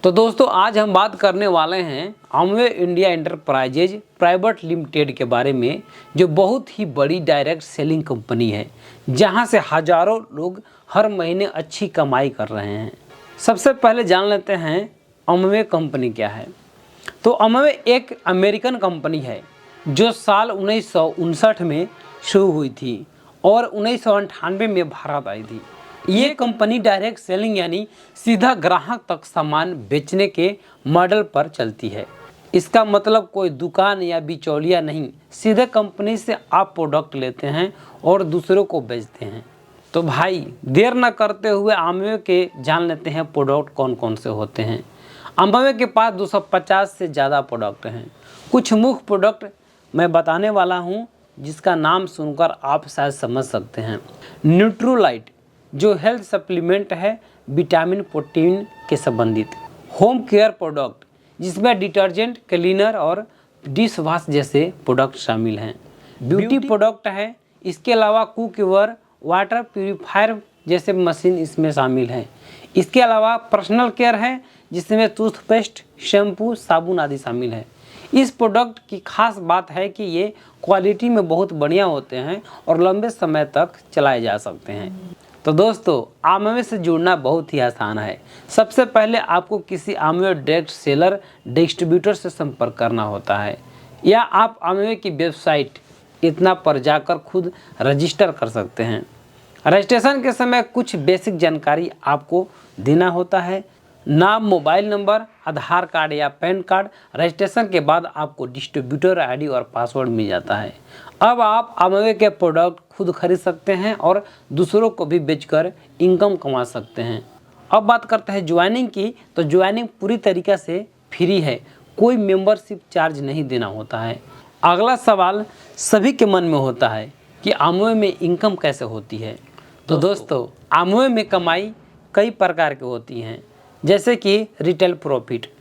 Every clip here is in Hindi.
तो दोस्तों आज हम बात करने वाले हैं अमवे इंडिया एंटरप्राइजेज प्राइवेट लिमिटेड के बारे में, जो बहुत ही बड़ी डायरेक्ट सेलिंग कंपनी है, जहां से हजारों लोग हर महीने अच्छी कमाई कर रहे हैं। सबसे पहले जान लेते हैं अमवे कंपनी क्या है। तो अमवे एक अमेरिकन कंपनी है जो साल 1959 में शुरू हुई थी और 1998 में भारत आई थी। ये कंपनी डायरेक्ट सेलिंग यानी सीधा ग्राहक तक सामान बेचने के मॉडल पर चलती है। इसका मतलब कोई दुकान या बिचौलिया नहीं, सीधे कंपनी से आप प्रोडक्ट लेते हैं और दूसरों को बेचते हैं। तो भाई देर न करते हुए अमवे के जान लेते हैं प्रोडक्ट कौन कौन से होते हैं। अमवे के पास 250 से ज़्यादा प्रोडक्ट हैं। कुछ मुख्य प्रोडक्ट मैं बताने वाला हूँ जिसका नाम सुनकर आप शायद समझ सकते हैं। न्यूट्रोलाइट जो हेल्थ सप्लीमेंट है, विटामिन प्रोटीन के संबंधित। होम केयर प्रोडक्ट जिसमें डिटर्जेंट, क्लीनर और डिश वॉश जैसे प्रोडक्ट शामिल हैं। ब्यूटी प्रोडक्ट है, इसके अलावा कुकवेयर, वाटर प्यूरीफायर जैसे मशीन इसमें शामिल हैं। इसके अलावा पर्सनल केयर है जिसमें टूथपेस्ट, शैम्पू, साबुन आदि शामिल है। इस प्रोडक्ट की खास बात है कि ये क्वालिटी में बहुत बढ़िया होते हैं और लंबे समय तक चलाए जा सकते हैं। तो दोस्तों अमवे से जुड़ना बहुत ही आसान है। सबसे पहले आपको किसी अमवे डायरेक्ट सेलर डिस्ट्रीब्यूटर से संपर्क करना होता है, या आप अमवे की वेबसाइट इतना पर जाकर खुद रजिस्टर कर सकते हैं। रजिस्ट्रेशन के समय कुछ बेसिक जानकारी आपको देना होता है, नाम, मोबाइल नंबर, आधार कार्ड या पैन कार्ड। रजिस्ट्रेशन के बाद आपको डिस्ट्रीब्यूटर आईडी और पासवर्ड मिल जाता है। अब आप अमवे के प्रोडक्ट खुद खरीद सकते हैं और दूसरों को भी बेचकर इनकम कमा सकते हैं। अब बात करते हैं ज्वाइनिंग की। तो ज्वाइनिंग पूरी तरीके से फ्री है, कोई मेंबरशिप चार्ज नहीं देना होता है। अगला सवाल सभी के मन में होता है कि अमवे में इनकम कैसे होती है। तो दोस्तों अमवे में कमाई कई प्रकार की होती हैं, जैसे कि रिटेल प्रॉफिट।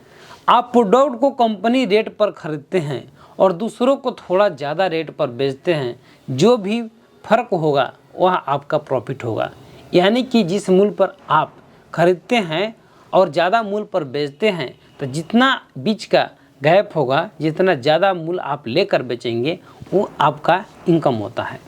आप प्रोडक्ट को कंपनी रेट पर खरीदते हैं और दूसरों को थोड़ा ज़्यादा रेट पर बेचते हैं। जो भी फर्क होगा वह आपका प्रॉफिट होगा, यानी कि जिस मूल्य पर आप खरीदते हैं और ज़्यादा मूल्य पर बेचते हैं, तो जितना बीच का गैप होगा, जितना ज़्यादा मूल्य आप लेकर बेचेंगे, वो आपका इनकम होता है।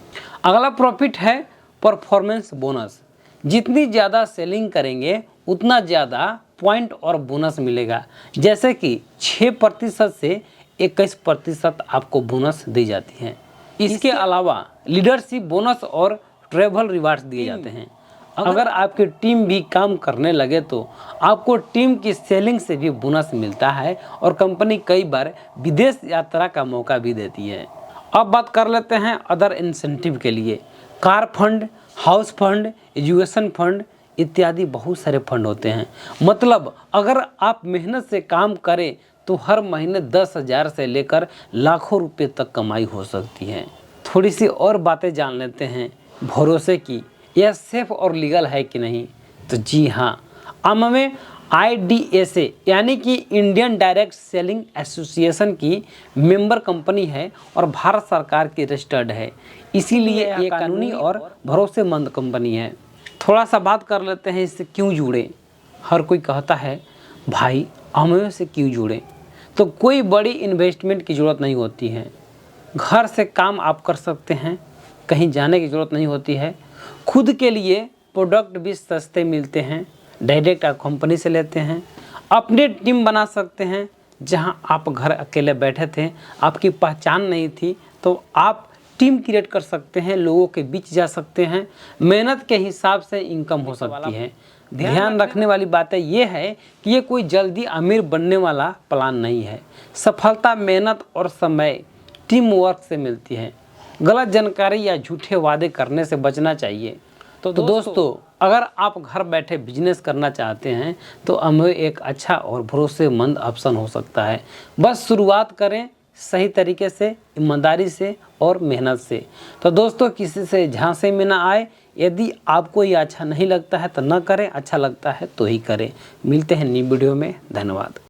अगला प्रॉफिट है परफॉर्मेंस बोनस। जितनी ज़्यादा सेलिंग करेंगे उतना ज़्यादा पॉइंट और बोनस मिलेगा, जैसे कि 6% से 21% आपको बोनस दी जाती है। इसके अलावा लीडरशिप बोनस और ट्रैवल रिवार्ड्स दिए जाते हैं। अगर आपकी टीम भी काम करने लगे तो आपको टीम की सेलिंग से भी बोनस मिलता है और कंपनी कई बार विदेश यात्रा का मौका भी देती है। अब बात कर लेते हैं अदर इंसेंटिव के लिए। Car fund, house fund, education fund इत्यादि बहुत सारे फंड होते हैं। मतलब अगर आप मेहनत से काम करें तो हर महीने 10,000 से लेकर लाखों रुपए तक कमाई हो सकती है। थोड़ी सी और बातें जान लेते हैं भरोसे की, यह सेफ और लीगल है कि नहीं। तो जी हाँ, अमवे IDSA यानी कि इंडियन डायरेक्ट सेलिंग एसोसिएशन की मेंबर कंपनी है और भारत सरकार की रजिस्टर्ड है, इसीलिए ये कानूनी और भरोसेमंद कंपनी है। थोड़ा सा बात कर लेते हैं इससे क्यों जुड़े। हर कोई कहता है भाई अमवे से क्यों जुड़े। तो कोई बड़ी इन्वेस्टमेंट की ज़रूरत नहीं होती है, घर से काम आप कर सकते हैं, कहीं जाने की ज़रूरत नहीं होती है। खुद के लिए प्रोडक्ट भी सस्ते मिलते हैं, डायरेक्ट आप कंपनी से लेते हैं। अपनी टीम बना सकते हैं, जहां आप घर अकेले बैठे थे, आपकी पहचान नहीं थी, तो आप टीम क्रिएट कर सकते हैं, लोगों के बीच जा सकते हैं। मेहनत के हिसाब से इनकम हो सकती है। ध्यान रखने वाली बात ये है कि ये कोई जल्दी अमीर बनने वाला प्लान नहीं है। सफलता मेहनत और समय टीम वर्क से मिलती है। गलत जानकारी या झूठे वादे करने से बचना चाहिए। तो दोस्तों अगर आप घर बैठे बिजनेस करना चाहते हैं तो अमवे एक अच्छा और भरोसेमंद ऑप्शन हो सकता है। बस शुरुआत करें सही तरीके से, ईमानदारी से और मेहनत से। तो दोस्तों किसी से झांसे में ना आए। यदि आपको ये अच्छा नहीं लगता है तो ना करें, अच्छा लगता है तो ही करें। मिलते हैं नई वीडियो में। धन्यवाद।